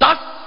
10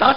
10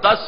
10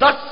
10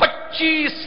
25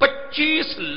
25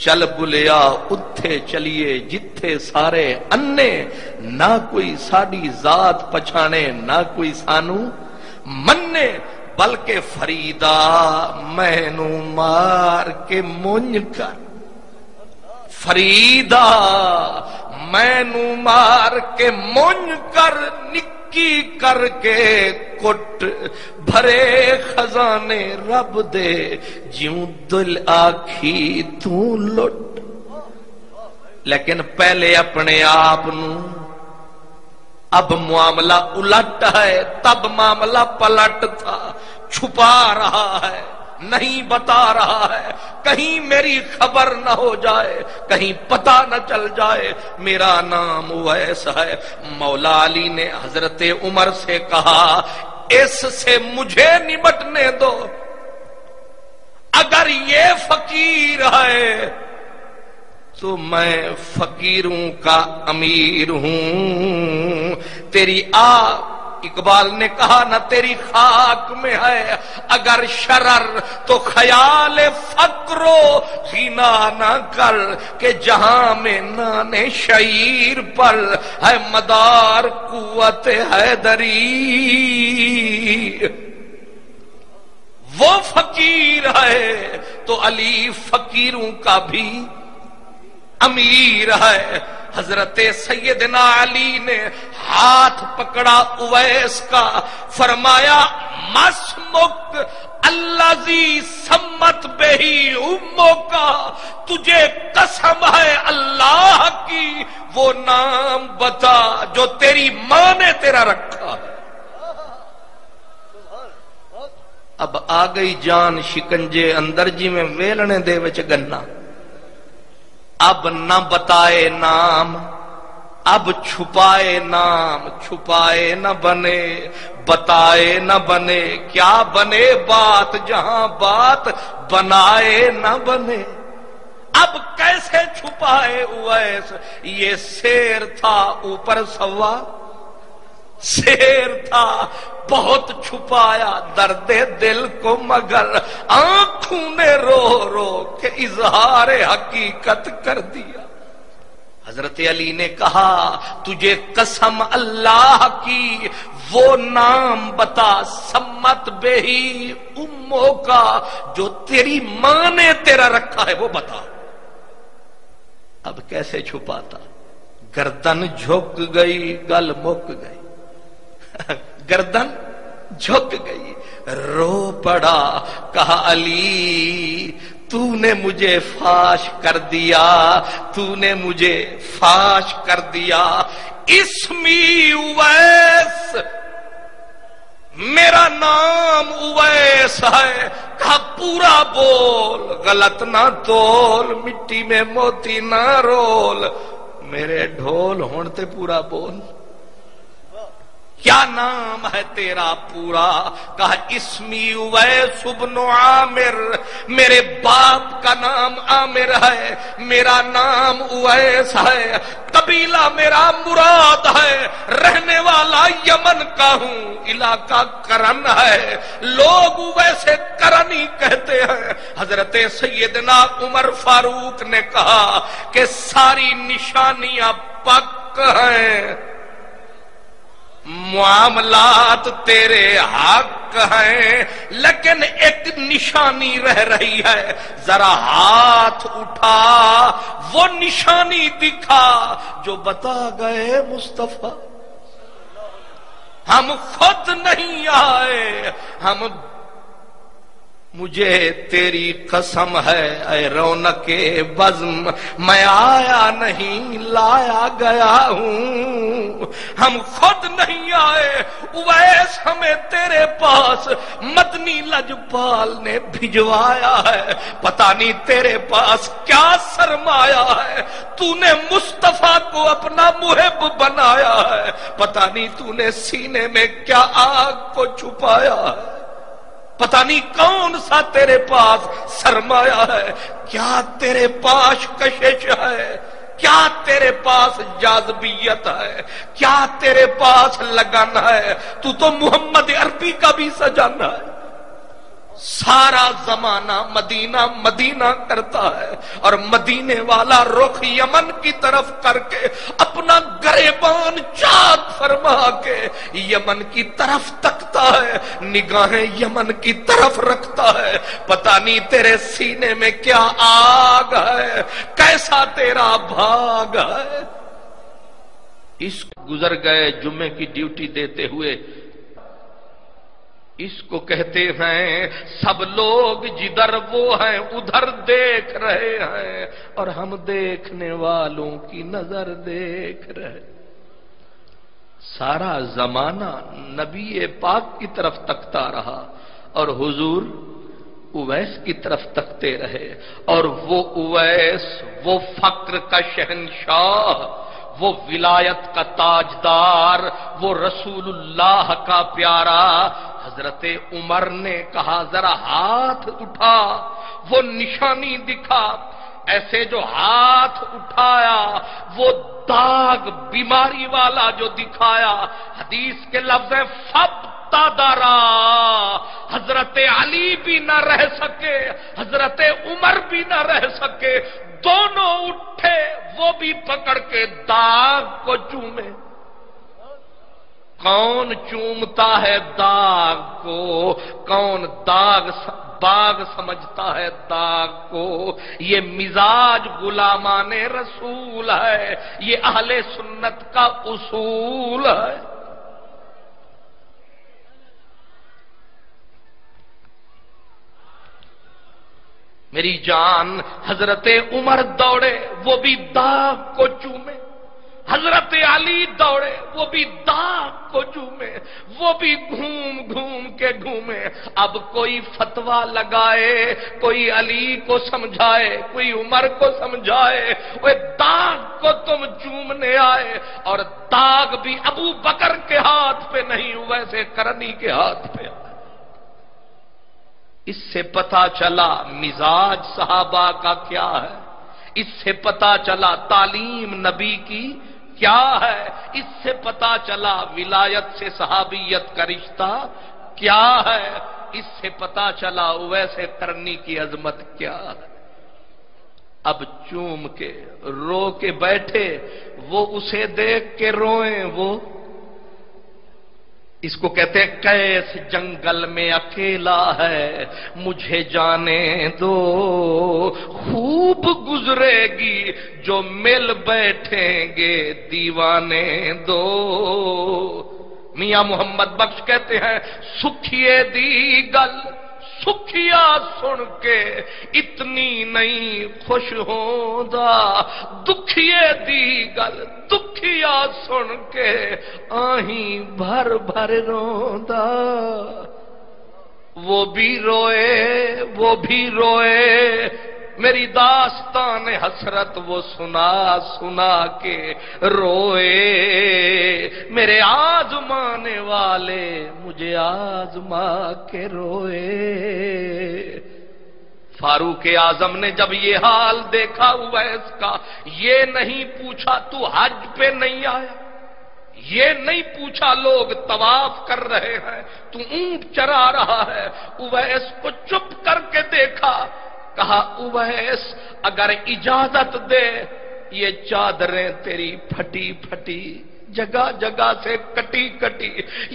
چل بلیا اتھے چلیے جتھے سارے انے، نہ کوئی ساڈی ذات پچھانے نہ کوئی سانو منے، بلکہ فریدا مینو مار کے مونج کر، فریدا مینو مار کے مونج کر، نکی کر کے کٹ، بھرے خزانے رب دے جیوں دل آکھی تو لٹ۔ لیکن پہلے اپنے آپ نو، اب معاملہ الٹ ہے، تب معاملہ پلٹ تھا، چھپا رہا ہے، نہیں بتا رہا ہے، کہیں میری خبر نہ ہو جائے، کہیں پتہ نہ چل جائے میرا نام اویس ہے۔ مولا علی نے حضرت عمر سے کہا اس سے مجھے نمٹنے دو، اگر یہ فقیر ہے تو میں فقیروں کا امیر ہوں، تیری اقبال نے کہا نہ تیری خاک میں ہے اگر شرر، تو خیال فقر و غنا نہ کر، کہ جہاں میں نانے شعیر پر ہے مدار قوت حیدری۔ وہ فقیر ہے تو علی فقیروں کا بھی امیر ہے۔ حضرت سیدنا علی نے ہاتھ پکڑا اویس کا، فرمایا مسمک الذی سمت بہی امو کا، تجھے قسم ہے اللہ کی وہ نام بتا جو تیری ماں نے تیرا رکھا ہے۔ اب آ گئی جان شکنجے اندر جی میں ویلنے دے وچ گنا، اب نہ بتائے نام، اب چھپائے نام، چھپائے نہ بنے بتائے نہ بنے، کیا بنے بات جہاں بات بنائے نہ بنے۔ اب کیسے چھپائے اویس، یہ شیر تھا اوپر سوا شیر تھا، بہت چھپایا درد دل کو مگر آنکھوں نے رو رو کے اظہار حقیقت کر دیا۔ حضرت علی نے کہا تجھے قسم اللہ کی وہ نام بتا سمت بہی امو کا، جو تیری ماں نے تیرا رکھا ہے وہ بتا۔ اب کیسے چھپاتا، گردن جھک گئی گل مک گئی، گردن جھک گئی، رو پڑا، کہا علی تو نے مجھے فاش کر دیا، تو نے مجھے فاش کر دیا، اسمی اویس، میرا نام اویس ہے، کہا پورا بول، غلط نہ تول، مٹی میں موتی نہ رول، میرے ڈھول ہونتے پورا بول، کیا نام ہے تیرا پورا؟ کہا اسمی اویس بن عامر، میرے باپ کا نام عامر ہے، میرا نام اویس ہے، قبیلہ میرا مراد ہے، رہنے والا یمن کا ہوں، علاقہ کرن ہے، لوگ ویسے کرن ہی کہتے ہیں۔ حضرت سیدنا عمر فاروق نے کہا کہ ساری نشانیاں پک ہیں، معاملات تیرے حق ہیں، لیکن ایک نشانی رہ رہی ہے، ذرا ہاتھ اٹھا وہ نشانی دکھا جو بتا گئے مصطفیٰ۔ ہم خود نہیں آئے، ہم مجھے تیری قسم ہے اے رونق بزم، میں آیا نہیں لایا گیا ہوں، ہم خود نہیں آئے اویس، ہمیں تیرے پاس مدنی لجپال نے بھجوایا ہے، پتہ نہیں تیرے پاس کیا سرمایہ ہے، تو نے مصطفیٰ کو اپنا محب بنایا ہے، پتہ نہیں تو نے سینے میں کیا آگ کو چھپایا ہے، پتہ نہیں کون سا تیرے پاس سرمایہ ہے، کیا تیرے پاس کشش ہے، کیا تیرے پاس جاذبیت ہے، کیا تیرے پاس لگن ہے، تو محمد عربی کا بھی سجن ہے۔ سارا زمانہ مدینہ مدینہ کرتا ہے اور مدینے والا رخ یمن کی طرف کر کے اپنا گریبان چاک فرما کے یمن کی طرف تکتا ہے، نگاہیں یمن کی طرف رکھتا ہے. پتہ نہیں تیرے سینے میں کیا آگ ہے، کیسا تیرا بھاگ ہے. اس گزر گئے جمعے کی ڈیوٹی دیتے ہوئے. اس کو کہتے ہیں سب لوگ جدھر وہ ہیں ادھر دیکھ رہے ہیں اور ہم دیکھنے والوں کی نظر دیکھ رہے. سارا زمانہ نبی پاک کی طرف تکتا رہا اور حضور اویس کی طرف تکتے رہے. اور وہ اویس، وہ فقر کا شہنشاہ، وہ ولایت کا تاجدار، وہ رسول اللہ کا پیارا، حضرت عمر نے کہا ذرا ہاتھ اٹھا. وہ نشانی دکھا. ایسے جو ہاتھ اٹھایا وہ داغ بیماری والا جو دکھایا، حدیث کے لفظ ہیں فَابْتَدَرَا. حضرت علی بھی نہ رہ سکے، حضرت عمر بھی نہ رہ سکے، دونوں اٹھے، وہ بھی پکڑ کے داغ کو چومے. کون چومتا ہے داغ کو؟ کون باغ سمجھتا ہے داغ کو؟ یہ مزاج غلامان رسول ہے، یہ اہل سنت کا اصول ہے. میری جان، حضرت عمر دوڑے، وہ بھی داغ کو چومے. حضرت علی دوڑے، وہ بھی داغ کو چومے، وہ بھی گھوم گھوم کے گھومے. اب کوئی فتویٰ لگائے، کوئی علی کو سمجھائے، کوئی عمر کو سمجھائے، وہ داغ کو تم چومنے آئے. اور داغ بھی ابو بکر کے ہاتھ پہ نہیں، ویسے کرنی کے ہاتھ پہ. اس سے پتا چلا مزاج صحابہ کا کیا ہے، اس سے پتا چلا تعلیم نبی کی کیا ہے، اس سے پتا چلا ولایت سے صحابیت کا رشتہ کیا ہے، اس سے پتا چلا ویسے کرنی کی عظمت کیا ہے. اب چوم کے رو کے بیٹھے، وہ اسے دیکھ کے روئیں. وہ اس کو کہتے ہیں کیس جنگل میں اکیلا ہے مجھے جانے دو، خوب گزرے گی جو مل بیٹھیں گے دیوانے دو. میاں محمد بخش کہتے ہیں سکھیے دی گل سکھیا سن کے اتنی نہیں خوش ہوندا، دکھیے دی گل دکھیا سن کے آہیں بھر بھر روندا. وہ بھی روئے، وہ بھی روئے، میری داستان حسرت وہ سنا سنا کے روئے. میرے آزمانے والے مجھے آزما کے روئے. فاروق اعظم نے جب یہ حال دیکھا اویس کا، یہ نہیں پوچھا تو حج پہ نہیں آیا، یہ نہیں پوچھا لوگ طواف کر رہے ہیں تو اونٹ چرا رہا ہے. اویس کو چپ کر کے دیکھا، کہا اویس اگر اجازت دے یہ چادریں تیری پھٹی پھٹی جگہ جگہ سے کٹی کٹی،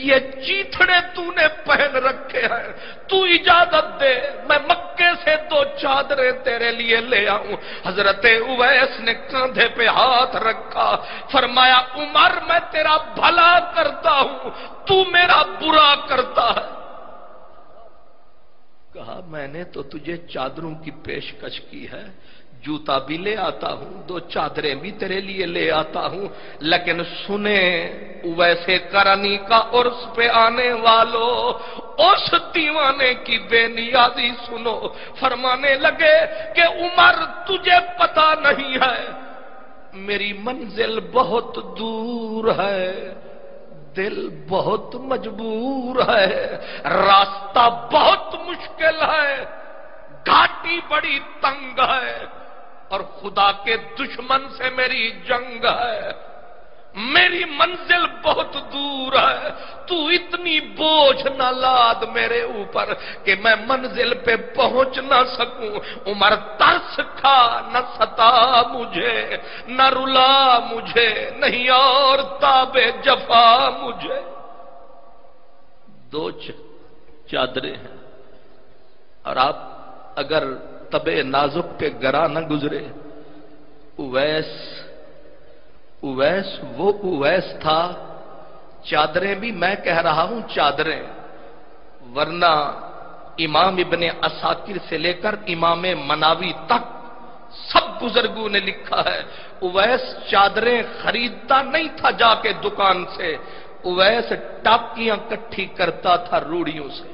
یہ چیتھڑے تو نے پہن رکھے ہیں، تو اجازت دے میں مکے سے 2 چادریں تیرے لیے لے آؤں. حضرت اویس نے کاندھے پہ ہاتھ رکھا، فرمایا عمر میں تیرا بھلا کرتا ہوں، تو میرا برا کرتا ہے. کہا میں نے تو تجھے چادروں کی پیشکش کی ہے، جوتا بھی لے آتا ہوں، 2 چادریں بھی تیرے لیے لے آتا ہوں، لیکن سنیں ویسے کرنی کا عرس پہ آنے والوں، اس دیوانے کی بے نیازی سنو. فرمانے لگے کہ عمر تجھے پتا نہیں ہے میری منزل بہت دور ہے، دل بہت مجبور ہے، راستہ بہت مشکل ہے، گھاٹی بڑی تنگ ہے اور خدا کے دشمن سے میری جنگ ہے. میری منزل بہت دور ہے، تو اتنی بوجھ نہ لاد میرے اوپر کہ میں منزل پہ پہنچ نہ سکوں۔ عمر ترس کھا، نہ ستا مجھے، نہ رلا مجھے، نہیں اور تاب جفا مجھے۔ دو چادریں ہیں، اور آپ اگر طبع نازک پہ گرا نہ گزرے، اویس وہ اویس تھا، چادریں بھی میں کہہ رہا ہوں چادریں، ورنہ امام ابن عساکر سے لے کر امام مناوی تک سب بزرگوں نے لکھا ہے اویس چادریں خریدتا نہیں تھا جا کے دکان سے، اویس ٹاکیاں کٹھی کرتا تھا روڑیوں سے،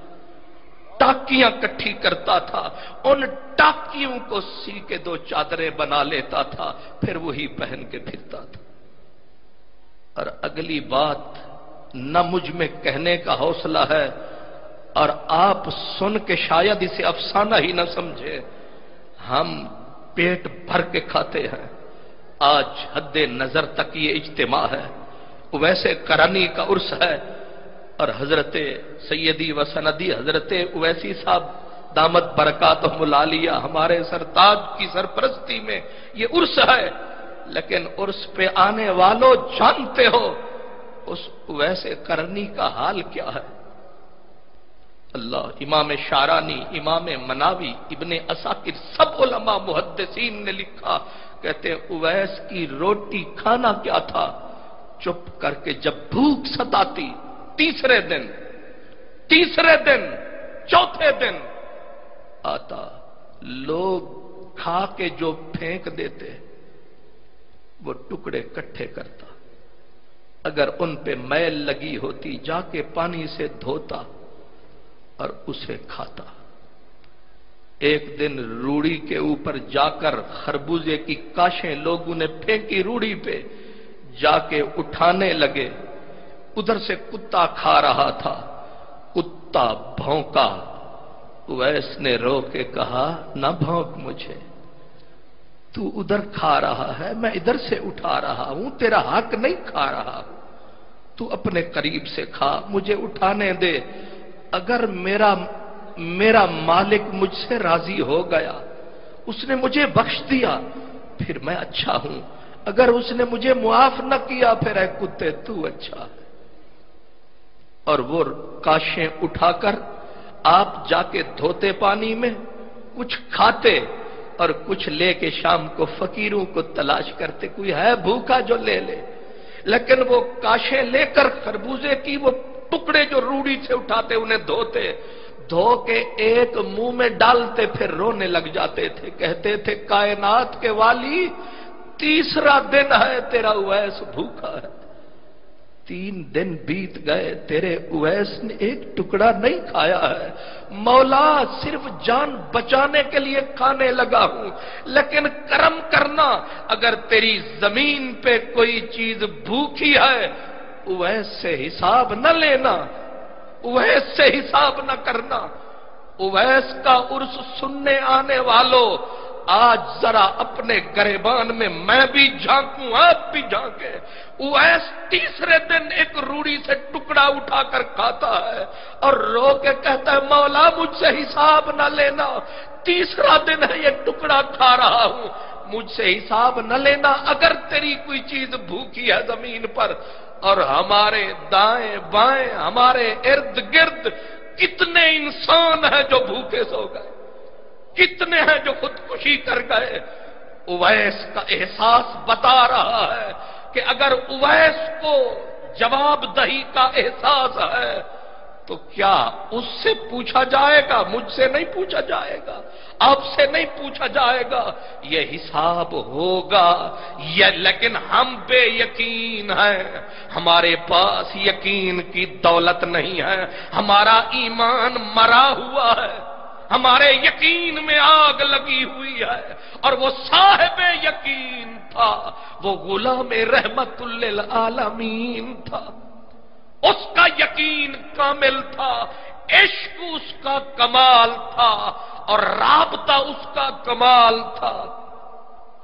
ٹاکیاں کٹھی کرتا تھا، ان ٹاکیوں کو سی کے دو چادریں بنا لیتا تھا، پھر وہی پہن کے پھرتا تھا۔ اور اگلی بات نہ مجھ میں کہنے کا حوصلہ ہے، اور آپ سن کے شاید اسے افسانہ ہی نہ سمجھے، ہم پیٹ بھر کے کھاتے ہیں۔ آج حد نظر تک یہ اجتماع ہے، ویسے کرنی کا عرس ہے، اور حضرت سیدی و سندی حضرت اویسی صاحب دامت برکاتہم العالیہ ہمارے سرتاج کی سرپرستی میں یہ عرس ہے، لیکن عرس پہ آنے والوں جانتے ہو اس اویسے کرنی کا حال کیا ہے؟ اللہ، امام شارانی، امام مناوی، ابن عساکر، سب علماء محدثین نے لکھا، کہتے ہیں اویس کی روٹی کھانا کیا تھا؟ چپ کر کے جب بھوک ستاتی، تیسرے دن چوتھے دن آتا، لوگ کھا کے جو پھینک دیتے وہ ٹکڑے کٹھے کرتا، اگر ان پہ میل لگی ہوتی جا کے پانی سے دھوتا اور اسے کھاتا۔ ایک دن روڑی کے اوپر جا کر خربوزے کی کاشیں لوگوں نے پھینکی، روڑی پہ جا کے اٹھانے لگے، ادھر سے کتا کھا رہا تھا، کتا بھونکا، اویس نے رو کے کہا نہ بھونک مجھے، تو ادھر کھا رہا ہے، میں ادھر سے اٹھا رہا ہوں، تیرا حق نہیں کھا رہا ہوں، تو اپنے قریب سے کھا، مجھے اٹھانے دے، اگر میرا مالک مجھ سے راضی ہو گیا، اس نے مجھے بخش دیا، پھر میں اچھا ہوں، اگر اس نے مجھے معاف نہ کیا، پھر اے کتے تو اچھا ہے۔ اور وہ کاشیں اٹھا کر آپ جا کے دھوتے پانی میں، کچھ کھاتے اور کچھ لے کے شام کو فقیروں کو تلاش کرتے، کوئی ہے بھوکا جو لے لے، لیکن وہ کاشیں لے کر خربوزے کی وہ ٹکڑے جو روڑی سے اٹھاتے انہیں دھوتے، دھو کے ایک منہ میں ڈالتے، پھر رونے لگ جاتے تھے، کہتے تھے کائنات کے والی تیسرا دن ہے تیرا اویس بھوکا ہے، 3 دن بیت گئے، تیرے اویس نے ایک ٹکڑا نہیں کھایا ہے، مولا صرف جان بچانے کے لیے کھانے لگا ہوں، لیکن کرم کرنا، اگر تیری زمین پہ کوئی چیز بھوکی ہے اویس سے حساب نہ لینا، اویس سے حساب نہ کرنا۔ اویس کا عرس سننے آنے والوں، آج ذرا اپنے گریبان میں میں بھی جھانکوں، آپ بھی جھانکیں، اویس تیسرے دن ایک روڑی سے ٹکڑا اٹھا کر کھاتا ہے اور رو کے کہتا ہے مولا مجھ سے حساب نہ لینا، تیسرا دن ہے یہ ٹکڑا کھا رہا ہوں، مجھ سے حساب نہ لینا، اگر تیری کوئی چیز بھوکی ہے زمین پر۔ اور ہمارے دائیں بائیں، ہمارے ارد گرد کتنے انسان ہیں جو بھوکے سو گئے، کتنے ہیں جو خودکشی کر گئے۔ اویس کا احساس بتا رہا ہے کہ اگر اویس کو جواب دہی کا احساس ہے تو کیا اس سے پوچھا جائے گا؟ مجھ سے نہیں پوچھا جائے گا، آپ سے نہیں پوچھا جائے گا، یہ حساب ہوگا۔ لیکن ہم بے یقین ہیں، ہمارے پاس یقین کی دولت نہیں ہے، ہمارا ایمان مرا ہوا ہے، ہمارے یقین میں آگ لگی ہوئی ہے، اور وہ صاحب یقین تھا، وہ غلام رحمت للعالمین تھا، اس کا یقین کامل تھا، عشق اس کا کمال تھا، اور رابطہ اس کا کمال تھا۔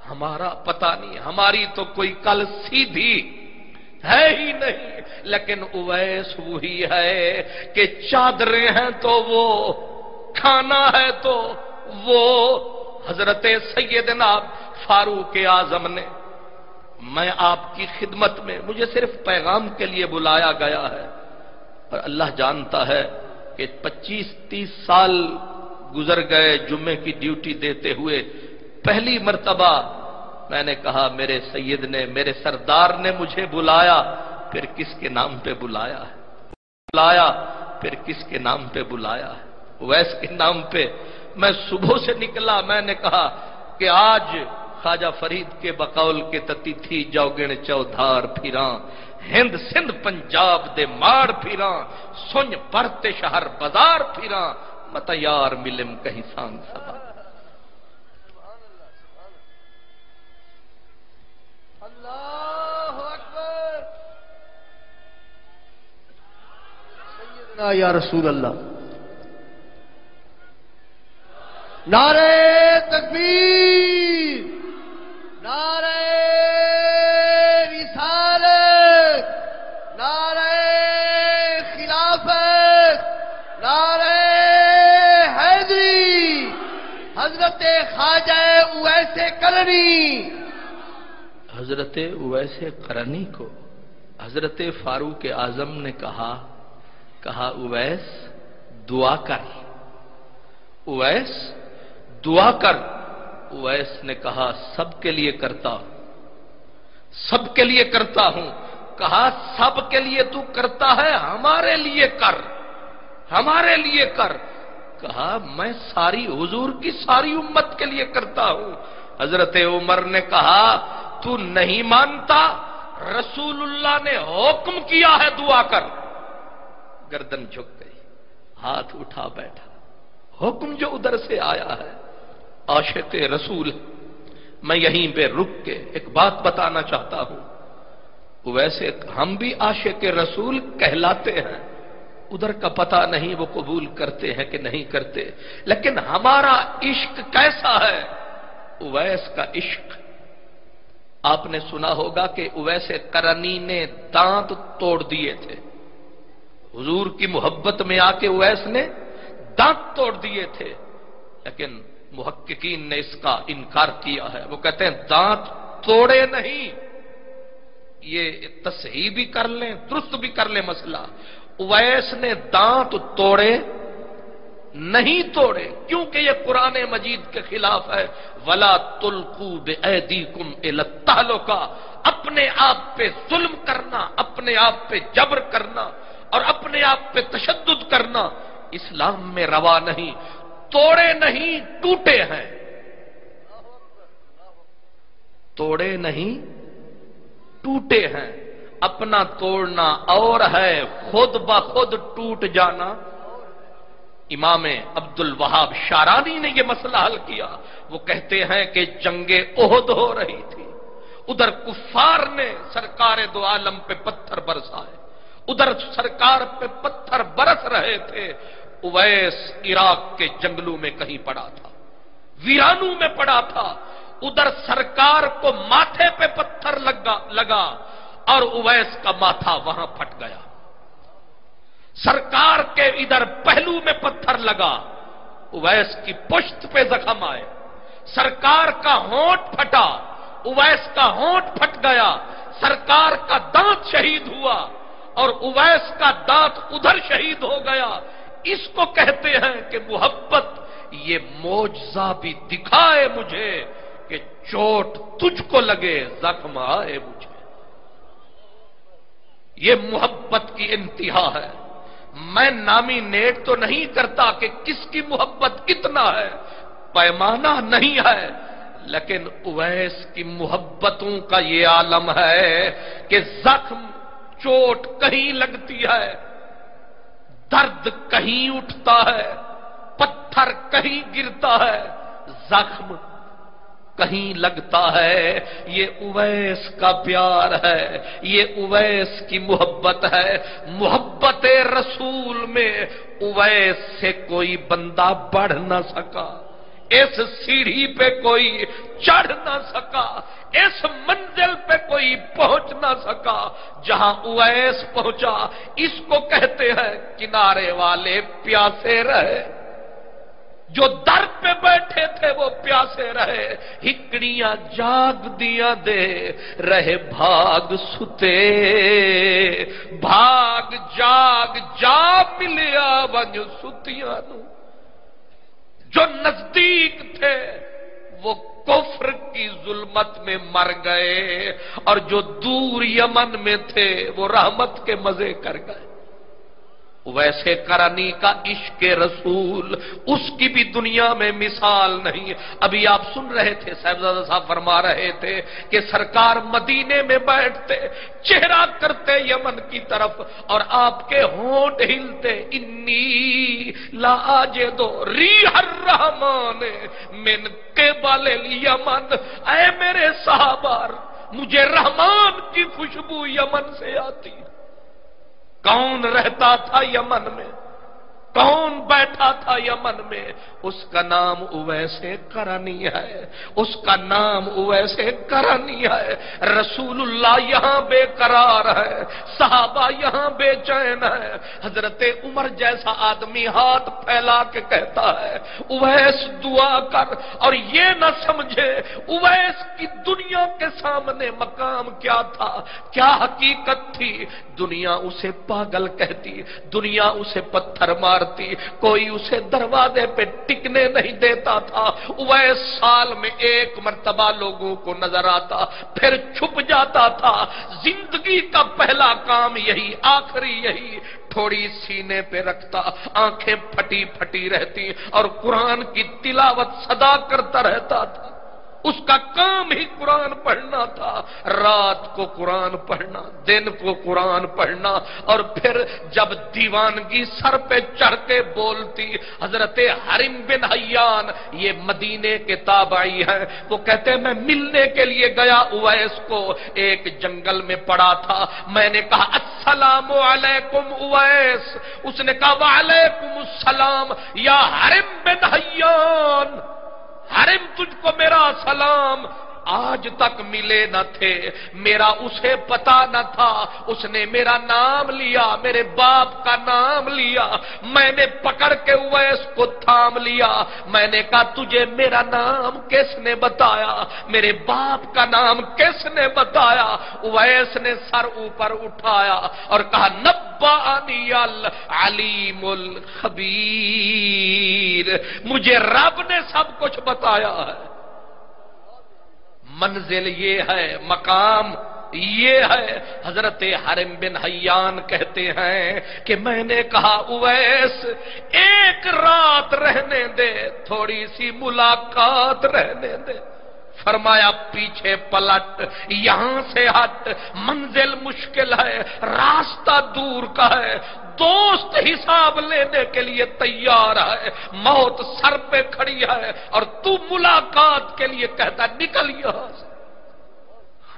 ہمارا پتہ نہیں، ہماری تو کوئی کل ہے ہی نہیں، لیکن اویس وہی ہے کہ چادریں ہیں تو وہ، کھانا ہے تو وہ۔ حضرت سیدنا فاروق اعظم نے، میں آپ کی خدمت میں، مجھے صرف پیغام کے لیے بلایا گیا ہے، اور اللہ جانتا ہے کہ 25-30 سال گزر گئے جمعے کی ڈیوٹی دیتے ہوئے، پہلی مرتبہ میں نے کہا میرے سید نے، میرے سردار نے مجھے بلایا، پھر کس کے نام پہ بلایا ہے؟ بلایا پھر کس کے نام پہ بلایا ہے؟ اویس کے نام پہ۔ میں صبح سے نکلا، میں نے کہا کہ آج خواجہ فرید کے بقول کے تتی تھی جوگن چودھار پھراں، ہند سندھ پنجاب دے ماڑ پھراں، سنج برتے شہر بازار پھراں، مت یار ملم کہیں سانگ سبا۔ اللہ اکبر، سیدنا یا رسول اللہ، نعرہ تکبیر، نعرہ رسالت، نعرہ خلافت، نعرہ حیدری، حضرت خواجہ اویس کرنی۔ حضرت اویس کرنی کو حضرت فاروق اعظم نے کہا اویس دعا کر، اویس دعا کر۔ اویس نے کہا سب کے لیے کرتا ہوں، سب کے لیے کرتا ہوں۔ کہا سب کے لیے تو کرتا ہے، ہمارے لیے کر، ہمارے لیے کر۔ کہا میں ساری حضور کی ساری امت کے لیے کرتا ہوں۔ حضرت عمر نے کہا تو نہیں مانتا، رسول اللہ نے حکم کیا ہے دعا کر۔ گردن جھک گئی، ہاتھ اٹھا بیٹھا۔ حکم جو ادھر سے آیا ہے، عاشق رسول۔ میں یہیں پہ رک کے ایک بات بتانا چاہتا ہوں، ویسے ہم بھی عاشق رسول کہلاتے ہیں، ادھر کا پتہ نہیں وہ قبول کرتے ہیں کہ نہیں کرتے، لیکن ہمارا عشق کیسا ہے؟ اویس کا عشق۔ آپ نے سنا ہوگا کہ اویس کرنی نے دانت توڑ دیے تھے، حضور کی محبت میں آ کے اویس نے دانت توڑ دیے تھے، لیکن محققین نے اس کا انکار کیا ہے۔ وہ کہتے ہیں دانت توڑے نہیں، یہ تصحیح بھی کر لیں، درست بھی کر لیں مسئلہ۔ اویس نے دانت توڑے نہیں توڑے، کیونکہ یہ قرآن مجید کے خلاف ہے۔ وَلَا تُلْقُوا بِأَيْدِيكُمْ إِلَى التَّهْلُكَةِ، اپنے آپ پہ ظلم کرنا، اپنے آپ پہ جبر کرنا اور اپنے آپ پہ تشدد کرنا اسلام میں روا نہیں۔ توڑے نہیں، ٹوٹے ہیں، توڑے نہیں ٹوٹے ہیں۔ اپنا توڑنا اور ہے، خود بخود ٹوٹ جانا۔ امام عبد الوہاب شارانی نے یہ مسئلہ حل کیا۔ وہ کہتے ہیں کہ جنگ احد ہو رہی تھی، ادھر کفار نے سرکار دو عالم پہ پتھر برسائے، ادھر سرکار پہ پتھر برس رہے تھے۔ اویس عراق کے جنگلوں میں کہیں پڑا تھا، ویرانوں میں پڑا تھا، ادھر سرکار کو ماتھے پہ پتھر لگا اور اویس کا ماتھا وہاں پھٹ گیا۔ سرکار کے ادھر پہلو میں پتھر لگا، اویس کی پشت پہ زخم آئے۔ سرکار کا ہونٹ پھٹا، اویس کا ہونٹ پھٹ گیا۔ سرکار کا دانت شہید ہوا اور اویس کا دانت ادھر شہید ہو گیا۔ اس کو کہتے ہیں کہ محبت یہ معجزہ بھی دکھائے مجھے کہ چوٹ تجھ کو لگے، زخم آئے مجھے۔ یہ محبت کی انتہا ہے۔ میں نامینیٹ تو نہیں کرتا کہ کس کی محبت کتنا ہے، پیمانہ نہیں ہے، لیکن اویس کی محبتوں کا یہ عالم ہے کہ زخم، چوٹ کہیں لگتی ہے، درد کہیں اٹھتا ہے، پتھر کہیں گرتا ہے، زخم کہیں لگتا ہے۔ یہ اویس کا پیار ہے، یہ اویس کی محبت ہے۔ محبت رسول میں اویس سے کوئی بندہ بڑھ نہ سکا، اس سیڑھی پہ کوئی چڑھ نہ سکا، اس منزل پہ کوئی پہنچ نہ سکا جہاں اویس پہنچا. اس کو کہتے ہیں کنارے والے پیاسے رہے. جو در پہ بیٹھے تھے وہ پیاسے رہے. ہکڑیاں جاگ دیاں دے رہے بھاگ ستے. بھاگ جاگ جا ملیا ونج ستیاں نو. جو نزدیک تھے وہ کفر کی ظلمت میں مر گئے اور جو دور یمن میں تھے وہ رحمت کے مزے کر گئے. ویسے کرنی کا عشق رسول اس کی بھی دنیا میں مثال نہیں. ابھی آپ سن رہے تھے صاحبزادہ صاحب فرما رہے تھے کہ سرکار مدینے میں بیٹھتے چہرہ کرتے یمن کی طرف اور آپ کے ہونٹ ہلتے. انی لا اجدو ریح الرحمن من قبل الیمن. اے میرے صحابہ مجھے رحمان کی خوشبو یمن سے آتی. کون رہتا تھا یمن میں؟ کون بیٹھا تھا یمن میں؟ اس کا نام اویس کرنی ہے. اس کا نام اویس کرنی ہے. رسول اللہ یہاں بے قرار ہے. صحابہ یہاں بے چین ہے. حضرت عمر جیسا آدمی ہاتھ پھیلا کے کہتا ہے اویس دعا کر. اور یہ نہ سمجھے اویس کی دنیا کے سامنے مقام کیا تھا، کیا حقیقت تھی. دنیا اسے پاگل کہتی، دنیا اسے پتھر مارتی، کوئی اسے دروازے پہ ٹکنے نہیں دیتا تھا. اویس سال میں ایک مرتبہ لوگوں کو نظر آتا پھر چھپ جاتا تھا. زندگی کا پہلا کام یہی، آخری یہی. تھوڑی سینے پہ رکھتا، آنکھیں پھٹی پھٹی رہتی اور قرآن کی تلاوت صدا کرتا رہتا تھا. اس کا کام ہی قرآن پڑھنا تھا. رات کو قرآن پڑھنا، دن کو قرآن پڑھنا. اور پھر جب دیوانگی سر پہ چڑھ کے بولتی، حضرت حرم بن حیان یہ مدینے کے تابعی ہیں، وہ کہتے ہیں میں ملنے کے لیے گیا اویس کو. ایک جنگل میں پڑا تھا. میں نے کہا السلام علیکم اویس. اس نے کہا وعلیکم السلام یا حرم بن حیان. حرم تجھ کو میرا سلام. آج تک ملے نہ تھے، میرا اسے پتا نہ تھا. اس نے میرا نام لیا، میرے باپ کا نام لیا. میں نے پکڑ کے اویس کو تھام لیا. میں نے کہا تجھے میرا نام کس نے بتایا، میرے باپ کا نام کس نے بتایا؟ اویس نے سر اوپر اٹھایا اور کہا نبأنی العلیم الخبیر. مجھے رب نے سب کچھ بتایا ہے. منزل یہ ہے، مقام یہ ہے. حضرت حرم بن حیان کہتے ہیں کہ میں نے کہا اویس ایک رات رہنے دے، تھوڑی سی ملاقات رہنے دے. فرمایا پیچھے پلٹ، یہاں سے ہٹ، منزل مشکل ہے، راستہ دور کا ہے. دوست حساب لینے کے لیے تیار ہے، موت سر پہ کھڑی ہے اور تو ملاقات کے لیے کہتا نکل یہاں سے.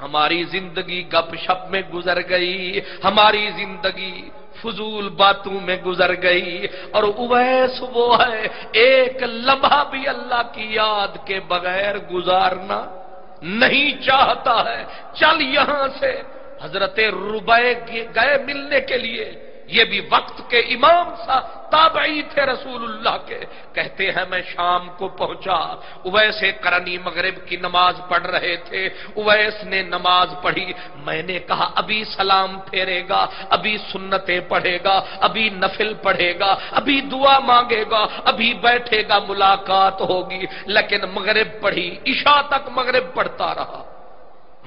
ہماری زندگی گپ شپ میں گزر گئی، ہماری زندگی فضول باتوں میں گزر گئی. اور اویس وہ ہے ایک لمحہ بھی اللہ کی یاد کے بغیر گزارنا نہیں چاہتا ہے. چل یہاں سے. حضرت ربیع گئے ملنے کے لیے. یہ بھی وقت کے امام سا تابعی تھے رسول اللہ کے. کہتے ہیں میں شام کو پہنچا. اویس کرنی مغرب کی نماز پڑھ رہے تھے. اویس نے نماز پڑھی. میں نے کہا ابھی سلام پھیرے گا، ابھی سنتیں پڑھے گا، ابھی نفل پڑھے گا، ابھی دعا مانگے گا، ابھی بیٹھے گا، ملاقات ہوگی. لیکن مغرب پڑھی، عشاء تک مغرب پڑھتا رہا.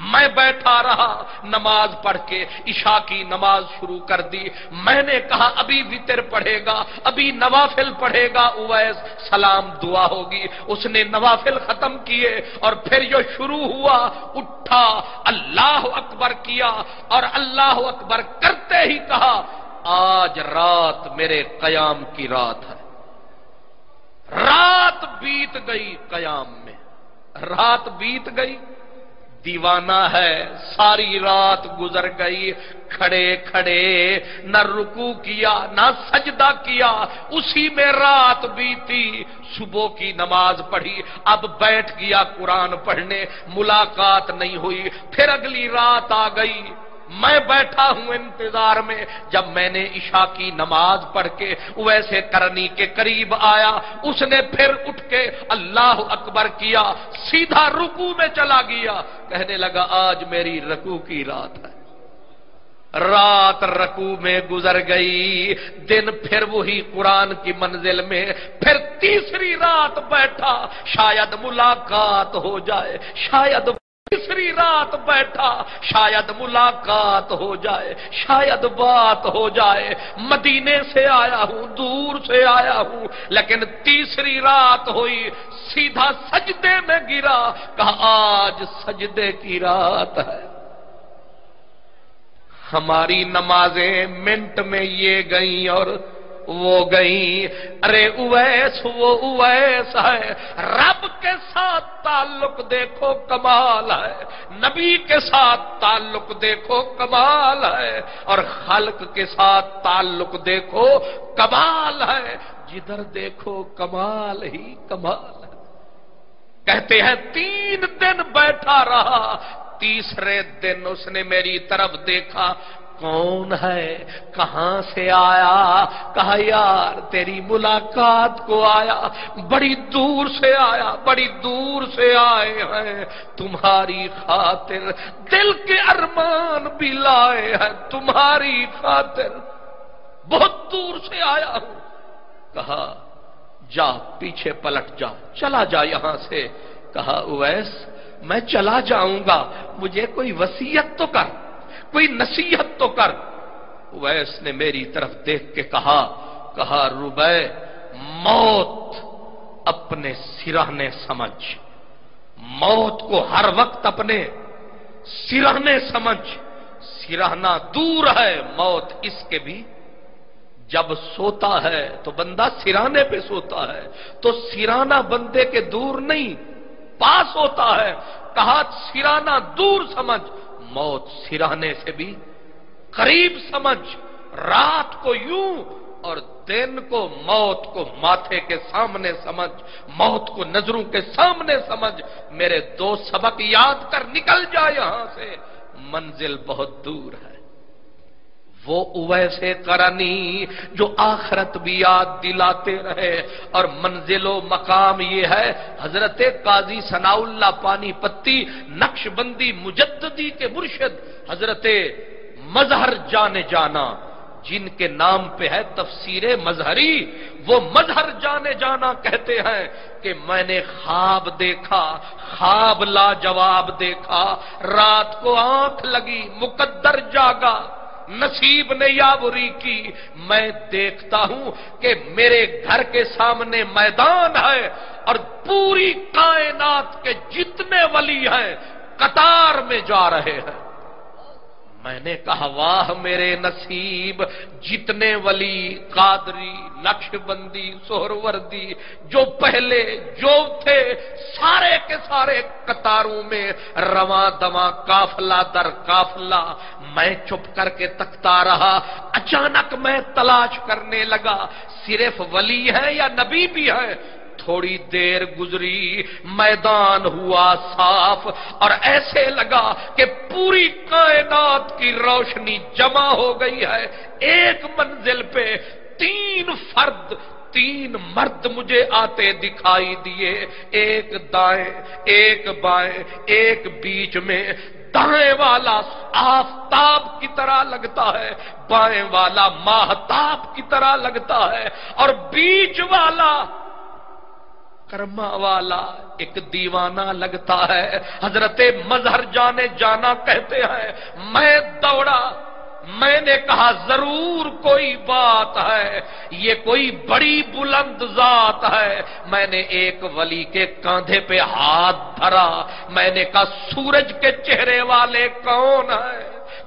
میں بیٹھا رہا نماز پڑھ کے. عشاء کی نماز شروع کر دی. میں نے کہا ابھی وتر پڑھے گا، ابھی نوافل پڑھے گا اویس، سلام دعا ہوگی. اس نے نوافل ختم کیے اور پھر جو شروع ہوا اٹھا، اللہ اکبر کیا اور اللہ اکبر کرتے ہی کہا آج رات میرے قیام کی رات ہے. رات بیت گئی قیام میں، رات بیت گئی. دیوانہ ہے، ساری رات گزر گئی کھڑے کھڑے، نہ رکوع کیا نہ سجدہ کیا، اسی میں رات بیتی، صبح کی نماز پڑھی، اب بیٹھ گیا قرآن پڑھنے، ملاقات نہیں ہوئی، پھر اگلی رات آ گئی، میں بیٹھا ہوں انتظار میں، جب میں نے عشاء کی نماز پڑھ کے ویسے کرنی کے قریب آیا، اس نے پھر اٹھ کے اللہ اکبر کیا، سیدھا رکوع میں چلا گیا، کہنے لگا آج میری رکوع کی رات ہے۔ رات رکوع میں گزر گئی، دن پھر وہی قرآن کی منزل میں، پھر تیسری رات بیٹھا، شاید ملاقات ہو جائے، شاید تیسری رات بیٹھا، شاید ملاقات ہو جائے، شاید بات ہو جائے، مدینے سے آیا ہوں، دور سے آیا ہوں، لیکن تیسری رات ہوئی، سیدھا سجدے میں گرا، کہا آج سجدے کی رات ہے۔ ہماری نمازیں منٹ میں یہ گئیں اور وہ گئیں، ارے اویس وہ اویس ہے، رب کے ساتھ تعلق دیکھو کمال ہے، نبی کے ساتھ تعلق دیکھو کمال ہے، اور خلق کے ساتھ تعلق دیکھو کمال ہے، جدھر دیکھو کمال ہی کمال ہے۔ کہتے ہیں 3 دن بیٹھا رہا، تیسرے دن اس نے میری طرف دیکھا، کون ہے، کہاں سے آیا؟ کہا یار تیری ملاقات کو آیا، بڑی دور سے آیا، بڑی دور سے آئے ہیں، تمہاری خاطر دل کے ارمان بھی لائے ہیں، تمہاری خاطر بہت دور سے آیا ہوں۔ کہا جا پیچھے پلٹ جا، چلا جا یہاں سے۔ کہا اویس میں چلا جاؤں گا، مجھے کوئی وصیت تو کر، کوئی نصیحت تو کر۔ اویس نے میری طرف دیکھ کے کہا ربیع، موت اپنے سرہنے سمجھ، موت کو ہر وقت اپنے سرہنے سمجھ، سرہنا دور ہے، موت اس کے بھی جب سوتا ہے تو بندہ سرانے پہ سوتا ہے، تو سرانا بندے کے دور نہیں پاس ہوتا ہے۔ کہا سرانا دور سمجھ، موت سرانے سے بھی قریب سمجھ، رات کو یوں اور دن کو، موت کو ماتھے کے سامنے سمجھ، موت کو نظروں کے سامنے سمجھ، میرے 2 سبق یاد کر نکل جا یہاں سے، منزل بہت دور ہے۔ وہ اویس قرنی جو آخرت بھی یاد دلاتے رہے، اور منزل و مقام یہ ہے، حضرت قاضی ثناء اللہ پانی پتی نقش بندی مجددی کے مرشد حضرت مظہر جانے جانا، جن کے نام پہ ہے تفسیر مظہری، وہ مظہر جانے جانا کہتے ہیں کہ میں نے خواب دیکھا، خواب لاجواب دیکھا، رات کو آنکھ لگی، مقدر جاگا، نصیب نے یاوری کی، میں دیکھتا ہوں کہ میرے گھر کے سامنے میدان ہے اور پوری کائنات کے جتنے ولی ہیں قطار میں جا رہے ہیں۔ میں نے کہا واہ میرے نصیب، جتنے ولی، قادری، نقش بندی، سہروردی جو پہلے جو تھے، سارے کے سارے قطاروں میں رواں دواں، قافلہ در قافلہ۔ میں چپ کر کے تکتا رہا، اچانک میں تلاش کرنے لگا صرف ولی ہے یا نبی بھی ہے۔ تھوڑی دیر گزری، میدان ہوا صاف، اور ایسے لگا کہ پوری کائنات کی روشنی جمع ہو گئی ہے ایک منزل پہ۔ 3 فرد، 3 مرد مجھے آتے دکھائی دیے، ایک دائیں، ایک بائیں، ایک بیچ میں۔ دائیں والا آفتاب کی طرح لگتا ہے، بائیں والا ماہتاب کی طرح لگتا ہے، اور بیچ والا کرما والا ایک دیوانہ لگتا ہے۔ حضرت مظہر جانے جانا کہتے ہیں میں دوڑا، میں نے کہا ضرور کوئی بات ہے، یہ کوئی بڑی بلند ذات ہے۔ میں نے ایک ولی کے کاندھے پہ ہاتھ دھرا، میں نے کہا سورج کے چہرے والے کون ہیں،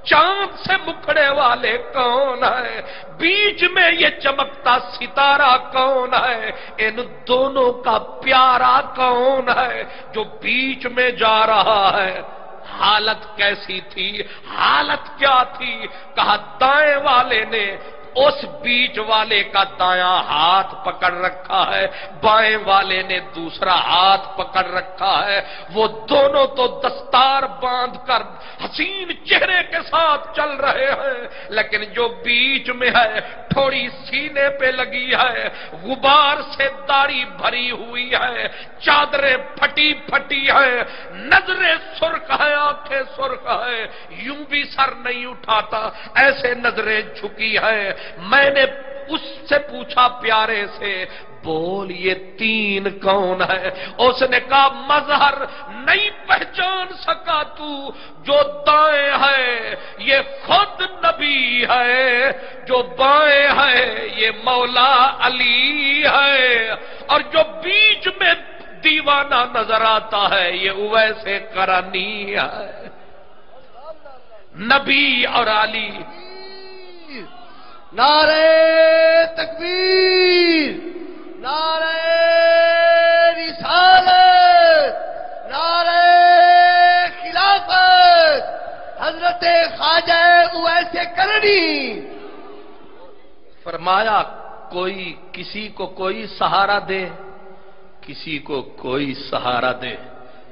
چاند سے مکھڑے والے کون ہیں، بیچ میں یہ چمکتا ستارہ کون ہے، ان دونوں کا پیارا کون ہے جو بیچ میں جا رہا ہے۔ حالت کیسی تھی؟ حالت کیا تھی؟ کہا دائیں والے نے اس بیچ والے کا دایاں ہاتھ پکڑ رکھا ہے، بائیں والے نے دوسرا ہاتھ پکڑ رکھا ہے، وہ دونوں تو دستار باندھ کر حسین چہرے کے ساتھ چل رہے ہیں، لیکن جو بیچ میں ہے تھوڑی سینے پہ لگی ہے، غبار سے داڑھی بھری ہوئی ہے، چادریں پھٹی پھٹی ہے، نظریں سرخ ہے، آنکھیں سرخ ہے، یوں بھی سر نہیں اٹھاتا، ایسے نظریں جھکی ہے۔ میں نے اس سے پوچھا پیارے سے، بول یہ تین کون ہے؟ اس نے کہا مظہر نہیں پہچان سکا تو، جو دائیں ہے یہ خود نبی ہے، جو بائیں ہے یہ مولا علی ہے، اور جو بیچ میں دیوانہ نظر آتا ہے یہ اویس قرنی ہے۔ نبی اور علی۔ نعرہ تکبیر، نعرہ رسالت، نعرہ خلافت، حضرت خواجہ اویس قرنی۔ فرمایا کوئی کسی کو کوئی سہارا دے، کسی کو کوئی سہارا دے۔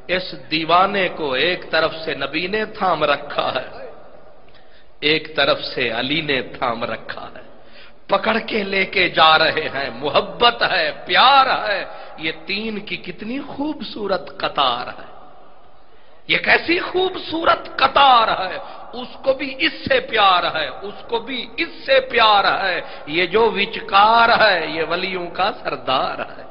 اس دیوانے کو ایک طرف سے نبی نے تھام رکھا ہے، ایک طرف سے علی نے تھام رکھا ہے، پکڑ کے لے کے جا رہے ہیں، محبت ہے، پیار ہے۔ یہ تین کی کتنی خوبصورت قطار ہے، یہ کیسی خوبصورت قطار ہے، اس کو بھی اس سے پیار ہے، اس کو بھی اس سے پیار ہے، یہ جو وچکار ہے یہ ولیوں کا سردار ہے،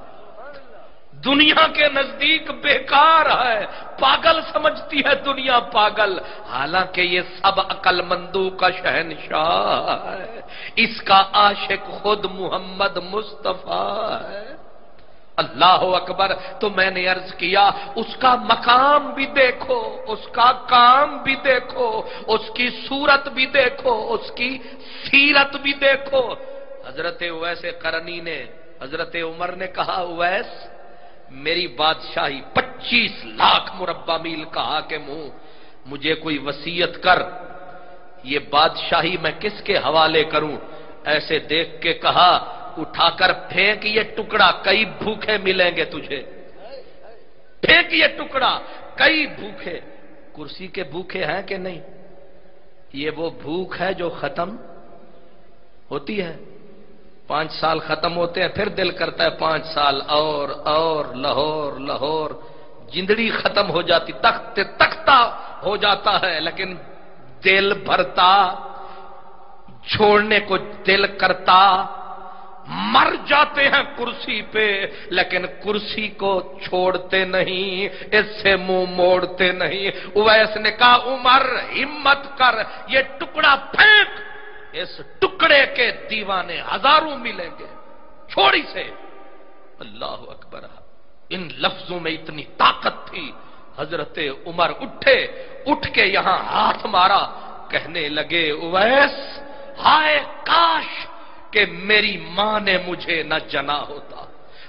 دنیا کے نزدیک بیکار ہے، پاگل سمجھتی ہے دنیا پاگل، حالانکہ یہ سب عقل مندوں کا شہنشاہ ہے، اس کا عاشق خود محمد مصطفیٰ ہے۔ اللہ اکبر۔ تو میں نے عرض کیا اس کا مقام بھی دیکھو، اس کا کام بھی دیکھو، اس کی صورت بھی دیکھو، اس کی سیرت بھی دیکھو۔ حضرت اویس قرنی نے حضرت عمر نے کہا اویس میری بادشاہی 25 لاکھ مربع میل کا حاکم ہوں، مجھے کوئی وصیت کر، یہ بادشاہی میں کس کے حوالے کروں؟ ایسے دیکھ کے کہا اٹھا کر پھینک یہ ٹکڑا، کئی بھوکے ملیں گے تجھے، پھینک یہ ٹکڑا، کئی بھوکے۔ کرسی کے بھوکے ہیں کہ نہیں؟ یہ وہ بھوک ہے جو ختم ہوتی ہے، 5 سال ختم ہوتے ہیں پھر دل کرتا ہے 5 سال اور لاہور لاہور، جندڑی ختم ہو جاتی، تختہ ہو جاتا ہے، لیکن دل بھرتا، چھوڑنے کو دل کرتا، مر جاتے ہیں کرسی پہ لیکن کرسی کو چھوڑتے نہیں، اس سے منہ موڑتے نہیں۔ اویس نے کہا عمر ہمت کر، یہ ٹکڑا پھینک، اس ٹکڑے کے دیوانے ہزاروں ملیں گے، چھوڑی سے۔ اللہ اکبر۔ ان لفظوں میں اتنی طاقت تھی۔ حضرت عمر اٹھے، اٹھ کے یہاں ہاتھ مارا، کہنے لگے اویس ہائے کاش کہ میری ماں نے مجھے نہ جنا ہوتا،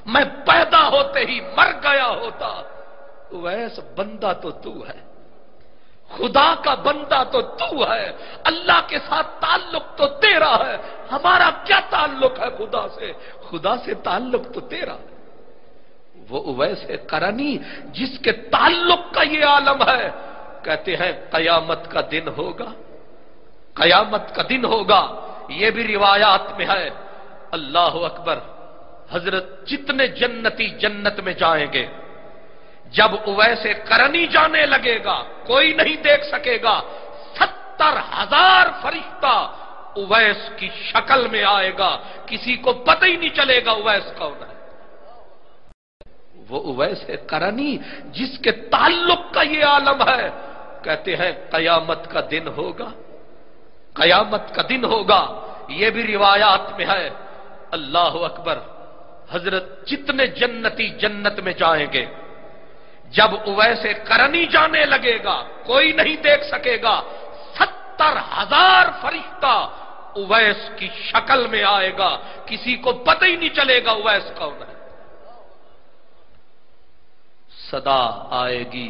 میں پیدا ہوتے ہی مر گیا ہوتا۔ اویس بندہ تو تو ہے، خدا کا بندہ تو تو ہے، اللہ کے ساتھ تعلق تو تیرا ہے، ہمارا کیا تعلق ہے خدا سے؟ خدا سے تعلق تو تیرا ہے۔ وہ اویس قرنی جس کے تعلق کا یہ عالم ہے، کہتے ہیں قیامت کا دن ہوگا، قیامت کا دن ہوگا، یہ بھی روایات میں ہے۔ اللہ اکبر۔ حضرت جتنے جنتی جنت میں جائیں گے، جب اویس قرنی جانے لگے گا کوئی نہیں دیکھ سکے گا، 70,000 فرشتہ اویس کی شکل میں آئے گا، کسی کو پتہ ہی نہیں چلے گا اویس کون ہے۔ وہ اویس قرنی جس کے تعلق کا یہ عالم ہے، کہتے ہیں قیامت کا دن ہوگا، قیامت کا دن ہوگا، یہ بھی روایات میں ہے۔ اللہ اکبر۔ حضرت جتنے جنتی جنت میں جائیں گے، جب اویس قرنی جانے لگے گا کوئی نہیں دیکھ سکے گا، 70,000 فرشتہ اویس کی شکل میں آئے گا، کسی کو پتہ ہی نہیں چلے گا اویس کون ہے۔ صدا آئے گی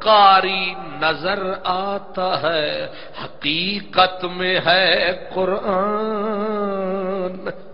قاری نظر آتا ہے، حقیقت میں ہے قرآن۔